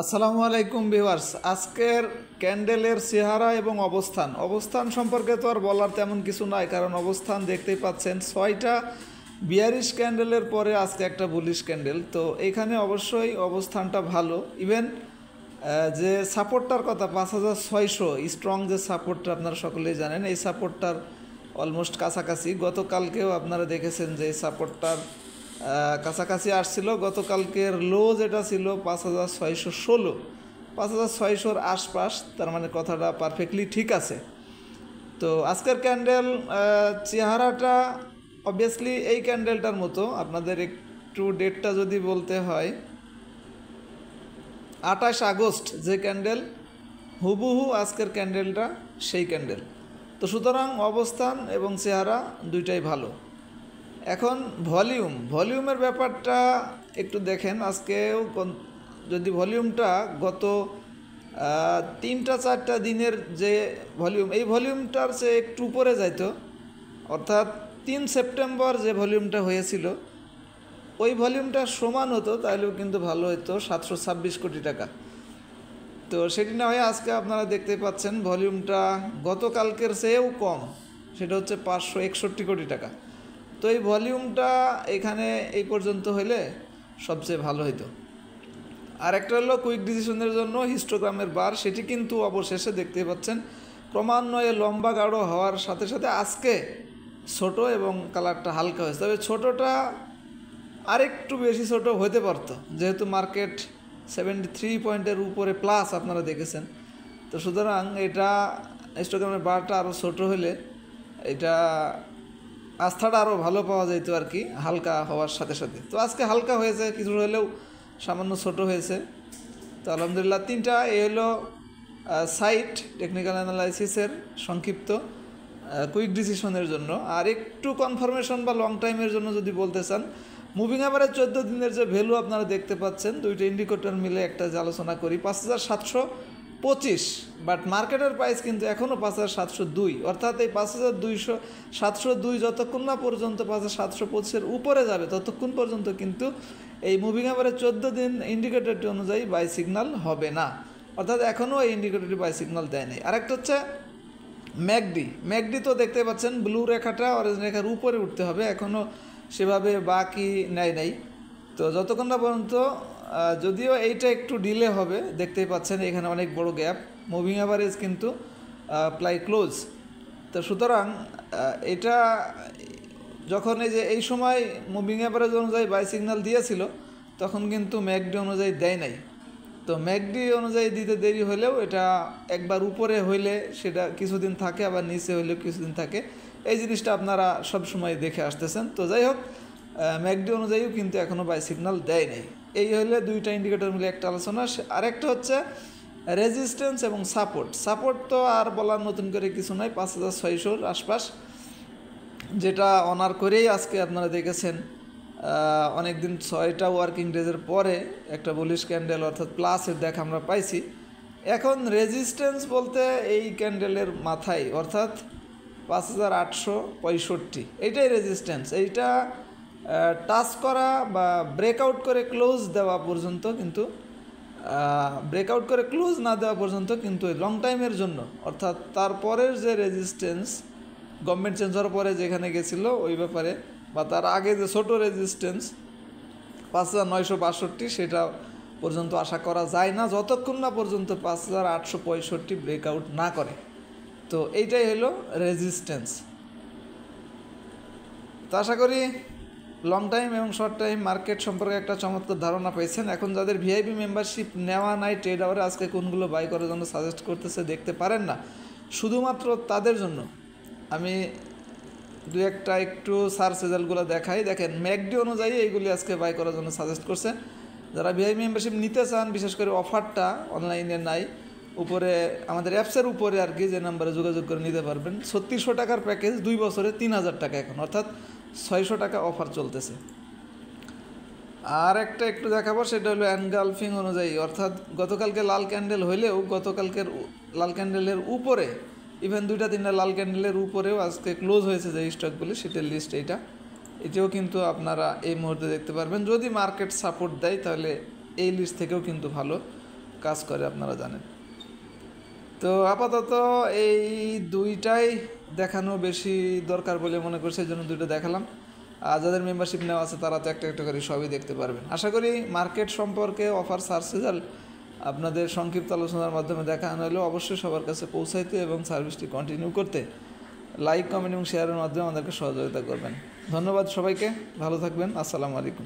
আসসালামু আলাইকুম ভিউয়ার্স। আজকের ক্যান্ডেলের চেহারা এবং অবস্থান সম্পর্কে তো আর বলার তেমন কিছু নাই, কারণ অবস্থান দেখতেই পাচ্ছেন। 6টা বিয়ারিশ ক্যান্ডেলের পরে আজকে একটা বুলিশ ক্যান্ডেল, তো এখানে অবশ্যই অবস্থানটা ভালো। ইভেন যে সাপোর্টটার কথা 5600 স্ট্রং যে সাপোর্টটা আপনারা সকলেই জানেন, এই সাপোর্টটার অলমোস্ট কাছাকাছি। গতকালকেও আপনারা দেখেছেন যে এই সাপোর্টটার কাছাকাছি আসছিল। গতকালকের লো যেটা ছিল 5616, 5600-র আশপাশ, তার মানে কথাটা পারফেক্টলি ঠিক আছে। তো আজকের ক্যান্ডেল চেহারাটা অবভিয়াসলি এই ক্যান্ডেলটার মতো। আপনাদের একটু ডেটটা যদি বলতে হয়, 28 আগস্ট যে ক্যান্ডেল, হুবহু আজকের ক্যান্ডেলটা সেই ক্যান্ডেল। তো সুতরাং অবস্থান এবং চেহারা দুইটাই ভালো। এখন ভলিউমের ব্যাপারটা একটু দেখেন। আজকেও যদি ভলিউমটা গত 3-4টা দিনের যে ভলিউম, এই ভলিউমটার চেয়ে একটু উপরে যাইতো, অর্থাৎ 3 সেপ্টেম্বর যে ভলিউমটা হয়েছিল ওই ভলিউমটা সমান হতো, তাহলেও কিন্তু ভালো হতো, 726 কোটি টাকা। তো সেটি না হয়ে আজকে আপনারা দেখতে পাচ্ছেন ভলিউমটা গতকালকের চেয়েও কম, সেটা হচ্ছে 561 কোটি টাকা। তো এই ভলিউমটা এখানে এই পর্যন্ত হলে সবচেয়ে ভালো হতো। আর একটা হলো কুইক ডিসিশনের জন্য হিস্টোগ্রামের বার, সেটি কিন্তু অবশেষে দেখতে পাচ্ছেন ক্রমান্বয়ে লম্বা গাঢ় হওয়ার সাথে সাথে আজকে ছোট এবং কালারটা হালকা হয়েছে। তবে ছোটোটা আরেকটু বেশি ছোট হতে পারতো, যেহেতু মার্কেট 73 পয়েন্টের উপরে প্লাস আপনারা দেখেছেন। তো সুতরাং এটা হিস্টোগ্রামের বারটা আরও ছোট হলে এটা আস্থাটা আরও ভালো পাওয়া যেত আর কি, হালকা হওয়ার সাথে সাথে। তো আজকে হালকা হয়েছে, কিছু হলেও সামান্য ছোট হয়েছে। তো আলহামদুলিল্লাহ। 3টা এ হলো সাইট টেকনিক্যাল অ্যানালাইসিসের সংক্ষিপ্ত কুইক ডিসিশনের জন্য। আর একটু কনফার্মেশন বা লং টাইমের জন্য যদি বলতে চান, মুভিং অ্যাভারেজ 14 দিনের যে ভ্যালু আপনারা দেখতে পাচ্ছেন, দুইটা ইন্ডিকেটর মিলে একটা যে আলোচনা করি, 5725, বাট মার্কেটের প্রাইস কিন্তু এখনও 5702, অর্থাৎ এই 5702 যতক্ষণ না পর্যন্ত 5725-এর উপরে যাবে ততক্ষণ পর্যন্ত কিন্তু এই মুভিং অ্যাভারেজ 14 দিন ইন্ডিকেটরটি অনুযায়ী বাই সিগন্যাল হবে না, অর্থাৎ এখনও এই ইন্ডিকেটরটি বাই সিগন্যাল দেয় নাই। আরেকটা হচ্ছে ম্যাকডি তো দেখতে পাচ্ছেন ব্লু রেখাটা অরেঞ্জ রেখার উপরে উঠতে হবে, এখনও সেভাবে বাকি নেয় নাই। তো যতক্ষণ না পর্যন্ত, যদিও এইটা একটু ডিলে হবে, দেখতেই পাচ্ছেন এখানে অনেক বড় গ্যাপ, মুভিং অ্যাভারেজ কিন্তু প্রায় ক্লোজ। তো সুতরাং এটা যখন এই সময় মুভিং অ্যাভারেজ অনুযায়ী বাই সিগন্যাল দিয়েছিল, তখন কিন্তু ম্যাকডি অনুযায়ী দেয় নাই। তো ম্যাকডি অনুযায়ী দিতে দেরি হলেও এটা একবার উপরে হইলে সেটা কিছুদিন থাকে, আবার নিচে হইলেও কিছুদিন থাকে। এই জিনিসটা আপনারা সব সময় দেখে আসতেছেন। তো যাই হোক, ম্যাকডি অনুযায়ীও কিন্তু এখনও বাই সিগন্যাল দেয় নাই। এই হলে দুইটা ইন্ডিকেটর মিলে একটা আলোচনা। আরেকটা হচ্ছে রেজিস্ট্যান্স এবং সাপোর্ট তো আর বলার নতুন করে কিছু নয়, 5600-র আশপাশ, যেটা অনার করেই আজকে আপনারা দেখেছেন অনেক দিন 6টা ওয়ার্কিং ডেজের পরে একটা বুলিশ ক্যান্ডেল অর্থাৎ প্লাসের দেখা আমরা পাইছি। এখন রেজিস্ট্যান্স বলতে এই ক্যান্ডেলের মাথায়, অর্থাৎ 5865, এইটাই রেজিস্ট্যান্স। এইটা টাচ করা বা ব্রেকআউট করে ক্লোজ দেওয়া পর্যন্ত কিন্তু, ব্রেকআউট করে ক্লোজ না দেওয়া পর্যন্ত কিন্তু লং টাইমের জন্য, অর্থাৎ তারপরের যে রেজিস্ট্যান্স গভর্নমেন্ট চেঞ্জ হওয়ার পরে যেখানে গেছিলো ওই ব্যাপারে, বা তার আগে যে ছোটো রেজিস্ট্যান্স 5962, সেটা পর্যন্ত আশা করা যায় না যতক্ষণ না পর্যন্ত 5865 ব্রেকআউট না করে। তো এইটাই হলো রেজিস্ট্যান্স। তো আশা করি লং টাইম এবং শর্ট টাইম মার্কেট সম্পর্কে একটা চমৎকার ধারণা পেয়েছেন। এখন যাদের ভিআইপি মেম্বারশিপ নেওয়া নাই, ট্রেড আওয়ারে আজকে কোনগুলো বাই করার জন্য সাজেস্ট করতেছে দেখতে পারেন না, শুধুমাত্র তাদের জন্য আমি দু একটা একটু সার্চ রেজাল্টগুলো দেখাই। দেখেন ম্যাকডি অনুযায়ী এইগুলি আজকে বাই করার জন্য সাজেস্ট করছে। যারা ভিআইপি মেম্বারশিপ নিতে চান, বিশেষ করে অফারটা অনলাইনে নাই, উপরে আমাদের অ্যাপসের উপরে আর কি, যে নাম্বারে যোগাযোগ করে নিতে পারবেন। 3600 টাকার প্যাকেজ 2 বছরে 3000 টাকা এখন, অর্থাৎ 600 টাকা অফার চলতেছে। আর একটা একটু দেখাবো, সেটা হলো এনগালফিং অনুযায়ী, অর্থাৎ গতকালকে লাল ক্যান্ডেল হইলেও গতকালকের লাল ক্যান্ডেলের উপরে, ইভেন 2-3টা লাল ক্যান্ডেলের উপরেও আজকে ক্লোজ হয়েছে যে স্টকগুলি, সেটার লিস্ট এটাও কিন্তু আপনারা এই মুহূর্তে দেখতে পারবেন। যদি মার্কেট সাপোর্ট দেয় তাহলে এই লিস্ট থেকেও কিন্তু ভালো কাজ করে আপনারা জানেন। তো আপাতত এই দুইটাই দেখানো বেশি দরকার বলে মনে করছে, এই জন্য দুটো দেখালাম। আর যাদের মেম্বারশিপ নেওয়া আছে তারা তো একটা একটা করে সবই দেখতে পারবেন। আশা করি মার্কেট সম্পর্কে অফার সার্চ রেজাল্ট আপনাদের সংক্ষিপ্ত আলোচনার মাধ্যমে দেখানো হলেও অবশ্যই সবার কাছে পৌঁছাইতে এবং সার্ভিসটি কন্টিনিউ করতে লাইক, কমেন্ট এবং শেয়ারের মাধ্যমে আমাদেরকে সহযোগিতা করবেন। ধন্যবাদ সবাইকে, ভালো থাকবেন। আসসালামু আলাইকুম।